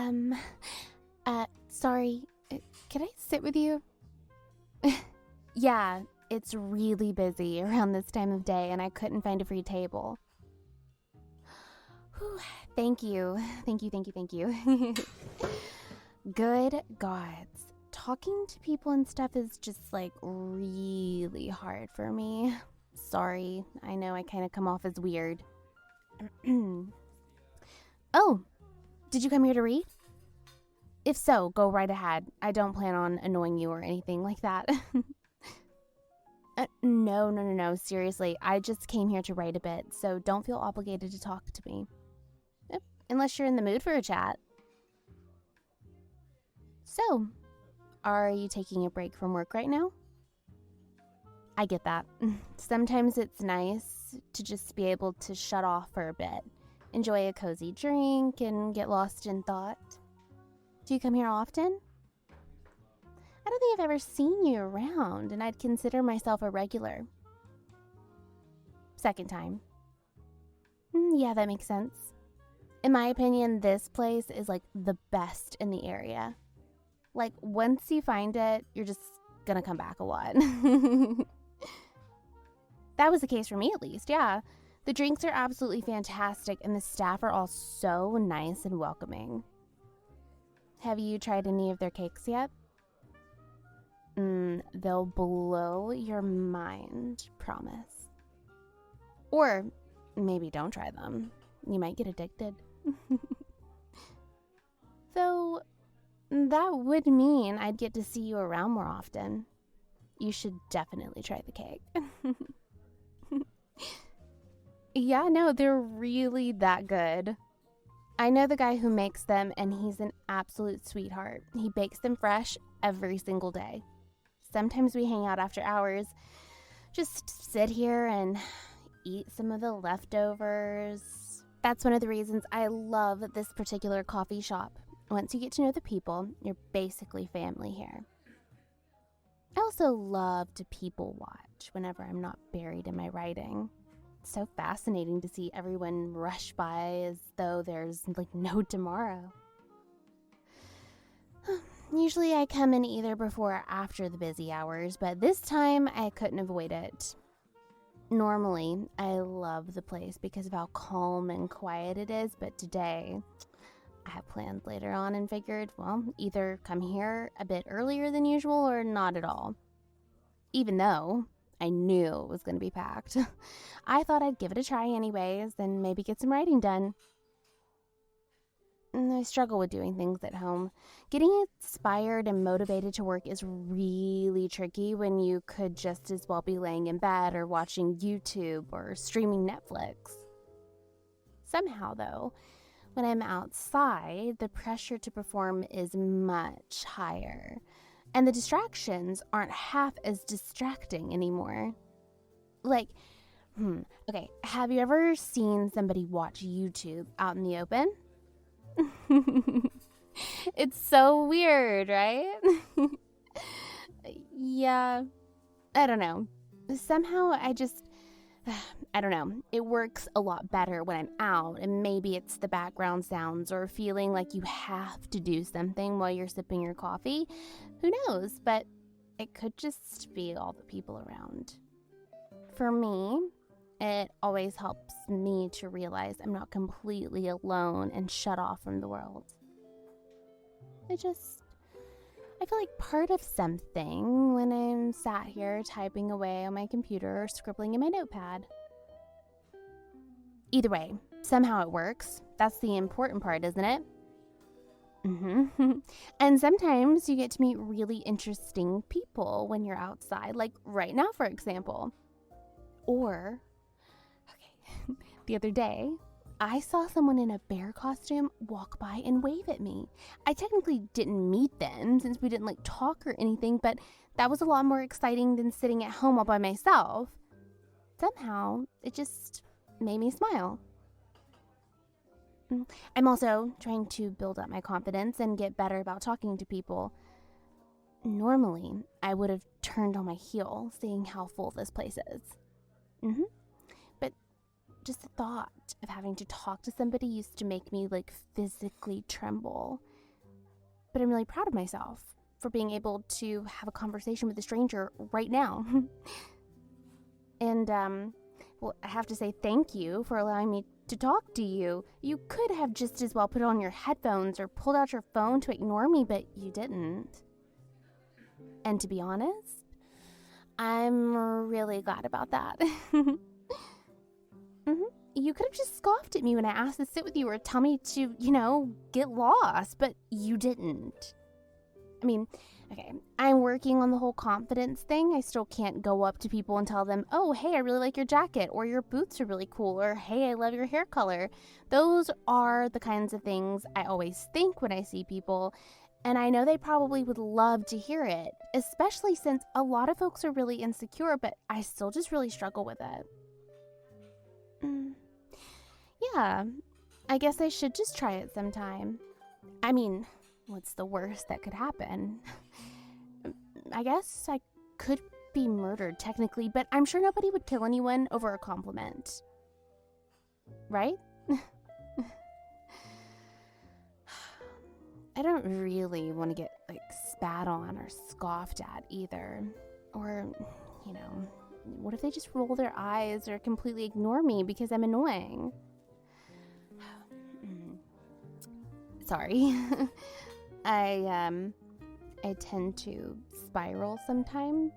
Um, sorry. Can I sit with you? Yeah, it's really busy around this time of day and I couldn't find a free table. Whew, thank you. Thank you, thank you, thank you. Good gods. Talking to people and stuff is just like really hard for me. Sorry, I know I kind of come off as weird. Oh, did you come here to read? If so, go right ahead. I don't plan on annoying you or anything like that. No. Seriously, I just came here to write a bit, so don't feel obligated to talk to me. Unless you're in the mood for a chat. So, are you taking a break from work right now? I get that. Sometimes it's nice to just be able to shut off for a bit, enjoy a cozy drink, and get lost in thought. Do you come here often? I don't think I've ever seen you around, and I'd consider myself a regular. Second time. Yeah, that makes sense. In my opinion, this place is like the best in the area. Like, once you find it, you're just gonna come back a lot. That was the case for me, at least, yeah. The drinks are absolutely fantastic, and the staff are all so nice and welcoming. Have you tried any of their cakes yet? They'll blow your mind, promise. Or maybe don't try them. You might get addicted. Though, that would mean I'd get to see you around more often. You should definitely try the cake. Yeah, no, they're really that good. I know the guy who makes them, and he's an absolute sweetheart. He bakes them fresh every single day. Sometimes we hang out after hours, just sit here and eat some of the leftovers. That's one of the reasons I love this particular coffee shop. Once you get to know the people, you're basically family here. I also love to people watch whenever I'm not buried in my writing. It's so fascinating to see everyone rush by as though there's like no tomorrow. Usually I come in either before or after the busy hours, but this time I couldn't avoid it. Normally, I love the place because of how calm and quiet it is, but today I have planned later on and figured, well, either come here a bit earlier than usual or not at all. Even though I knew it was going to be packed. I thought I'd give it a try anyways and maybe get some writing done. I struggle with doing things at home. Getting inspired and motivated to work is really tricky when you could just as well be laying in bed or watching YouTube or streaming Netflix. Somehow, though, when I'm outside, the pressure to perform is much higher, and the distractions aren't half as distracting anymore. Like, okay, have you ever seen somebody watch YouTube out in the open? It's so weird, right? Yeah, I don't know. Somehow I don't know. It works a lot better when I'm out, and maybe it's the background sounds or feeling like you have to do something while you're sipping your coffee. Who knows? But it could just be all the people around. For me, it always helps me to realize I'm not completely alone and shut off from the world. I feel like part of something when I'm sat here typing away on my computer or scribbling in my notepad. Either way, somehow it works. That's the important part, isn't it? And sometimes you get to meet really interesting people when you're outside, like right now, for example. Or, okay, the other day, I saw someone in a bear costume walk by and wave at me. I technically didn't meet them since we didn't talk or anything, but that was a lot more exciting than sitting at home all by myself. Somehow, it just made me smile. I'm also trying to build up my confidence and get better about talking to people. Normally, I would have turned on my heel seeing how full this place is. But just the thought of having to talk to somebody used to make me physically tremble. but I'm really proud of myself for being able to have a conversation with a stranger right now. And, well, I have to say thank you for allowing me to talk to you. You could have just as well put on your headphones or pulled out your phone to ignore me, but you didn't. And to be honest, I'm really glad about that. You could have just scoffed at me when I asked to sit with you or tell me to, get lost, but you didn't. I mean, okay, I'm working on the whole confidence thing. I still can't go up to people and tell them, oh, hey, I really like your jacket, or your boots are really cool, or hey, I love your hair color. Those are the kinds of things I always think when I see people, and I know they probably would love to hear it, especially since a lot of folks are really insecure, but I still just really struggle with it. Yeah, I guess I should just try it sometime. I mean, what's the worst that could happen? I guess I could be murdered technically, but I'm sure nobody would kill anyone over a compliment. Right? I don't really want to get, spat on or scoffed at either. Or, what if they just roll their eyes or completely ignore me because I'm annoying? Sorry. I tend to spiral sometimes.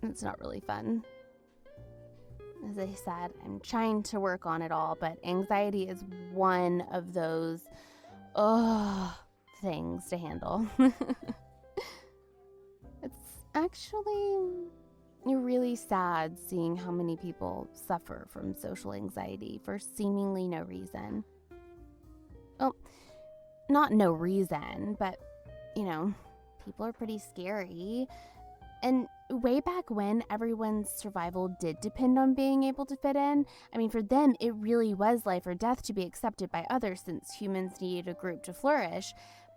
It's not really fun. As I said, I'm trying to work on it all, but anxiety is one of those things to handle. It's actually really sad seeing how many people suffer from social anxiety for seemingly no reason. Well, not no reason, but, people are pretty scary. And way back when, everyone's survival did depend on being able to fit in. I mean, for them, it really was life or death to be accepted by others since humans needed a group to flourish.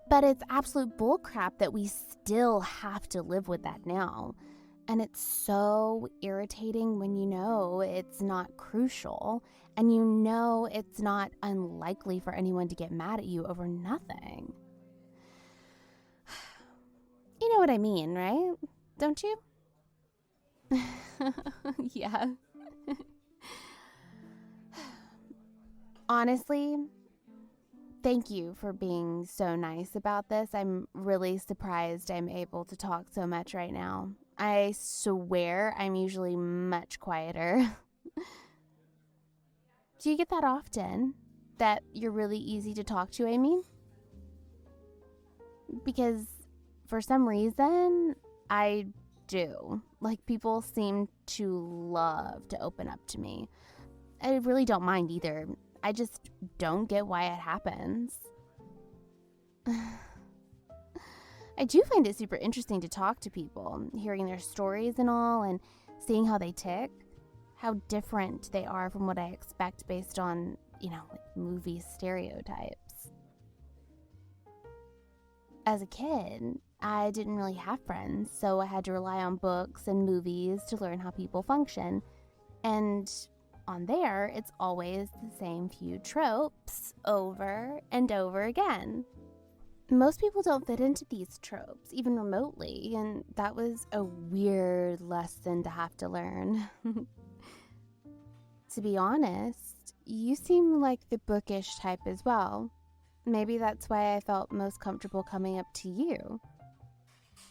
But it's absolute bullcrap that we still have to live with that now. And it's so irritating when it's not crucial and it's not unlikely for anyone to get mad at you over nothing. You know what I mean, right? Don't you? Yeah. Honestly, thank you for being so nice about this. I'm really surprised I'm able to talk so much right now. I swear I'm usually much quieter. Do you get that often? That you're really easy to talk to, I mean? Because for some reason, I do. People seem to love to open up to me. I really don't mind either. I just don't get why it happens. I do find it super interesting to talk to people, hearing their stories and all, and seeing how they tick, how different they are from what I expect based on, movie stereotypes. As a kid, I didn't really have friends, so I had to rely on books and movies to learn how people function. And on there, it's always the same few tropes over and over again. Most people don't fit into these tropes, even remotely, and that was a weird lesson to have to learn. To be honest, you seem like the bookish type as well. Maybe that's why I felt most comfortable coming up to you.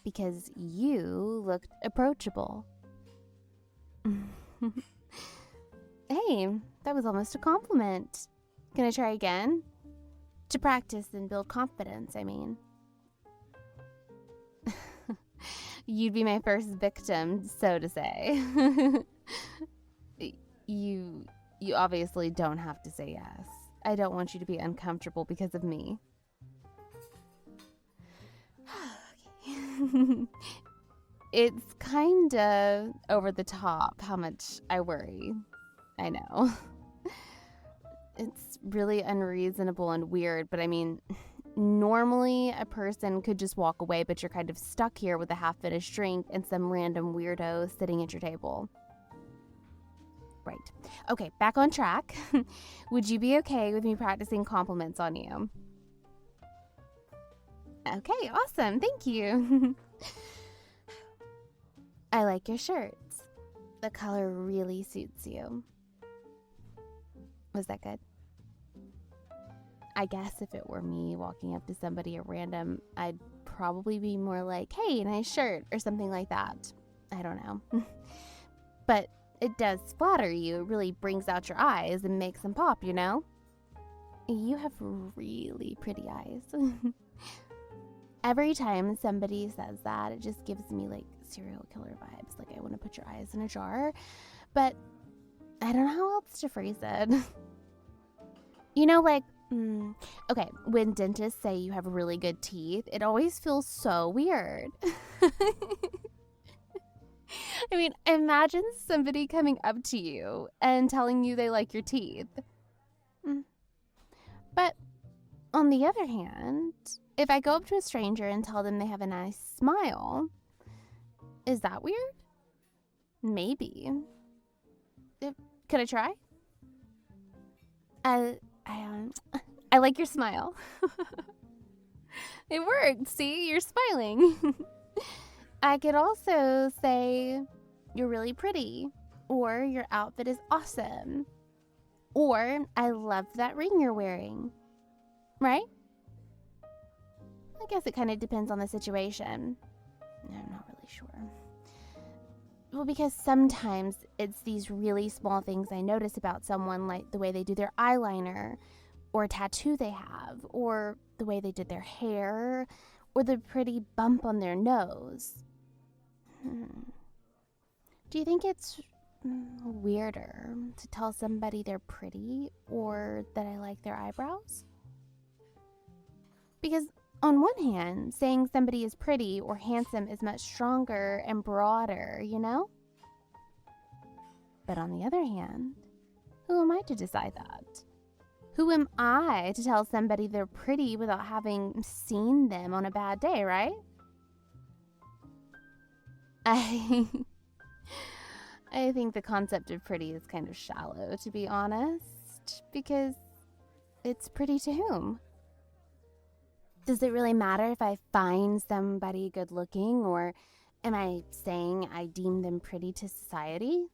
Because you looked approachable. Hey, that was almost a compliment. Can I try again? To practice and build confidence, I mean. You'd be my first victim, so to say. You obviously don't have to say yes. I don't want you to be uncomfortable because of me. Okay. It's kinda over the top how much I worry. I know. It's really unreasonable and weird, but I mean, normally a person could just walk away, but you're kind of stuck here with a half-finished drink and some random weirdo sitting at your table. Right. Okay, back on track. Would you be okay with me practicing compliments on you? Okay, awesome. Thank you. I like your shirts. The color really suits you. Was that good? I guess if it were me walking up to somebody at random, I'd probably be more like, hey, nice shirt, or something like that. I don't know. But it does flatter you. It really brings out your eyes and makes them pop, you know? You have really pretty eyes. Every time somebody says that, it just gives me like serial killer vibes. Like I want to put your eyes in a jar. But I don't know how else to phrase it. You know, like, okay, when dentists say you have really good teeth, it always feels so weird. I mean, imagine somebody coming up to you and telling you they like your teeth. But on the other hand, if I go up to a stranger and tell them they have a nice smile, is that weird? Maybe. Could I try? I like your smile. It worked. See, you're smiling. I could also say you're really pretty, or your outfit is awesome, or I love that ring you're wearing, right? I guess it kind of depends on the situation. I'm not really sure. Well, because sometimes it's these really small things I notice about someone, like the way they do their eyeliner, or a tattoo they have, or the way they did their hair, or the pretty bump on their nose. Do you think it's weirder to tell somebody they're pretty or that I like their eyebrows? Because on one hand, saying somebody is pretty or handsome is much stronger and broader, you know? But on the other hand, who am I to decide that? Who am I to tell somebody they're pretty without having seen them on a bad day, right? I think the concept of pretty is kind of shallow, to be honest, because it's pretty to whom? Does it really matter if I find somebody good looking, or am I saying I deem them pretty to society?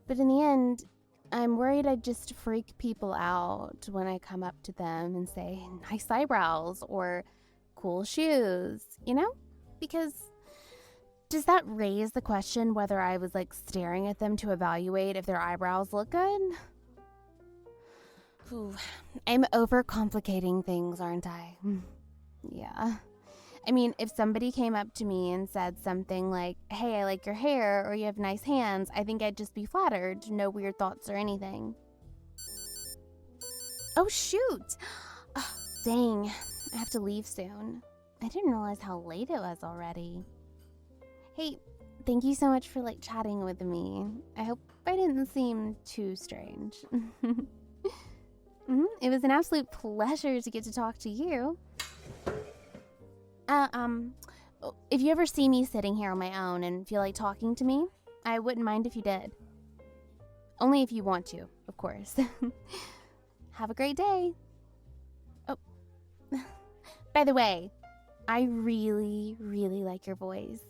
But in the end, I'm worried I'd just freak people out when I come up to them and say, nice eyebrows or cool shoes, you know? Because does that raise the question whether I was like staring at them to evaluate if their eyebrows look good? Ooh, I'm overcomplicating things, aren't I? Yeah. I mean, if somebody came up to me and said something like, hey, I like your hair, or you have nice hands, I think I'd just be flattered. No weird thoughts or anything. Oh, shoot. Oh, dang. I have to leave soon. I didn't realize how late it was already. Hey, thank you so much for like chatting with me. I hope I didn't seem too strange. It was an absolute pleasure to get to talk to you. If you ever see me sitting here on my own and feel like talking to me, I wouldn't mind if you did. Only if you want to, of course. Have a great day. Oh, by the way, I really, really like your voice.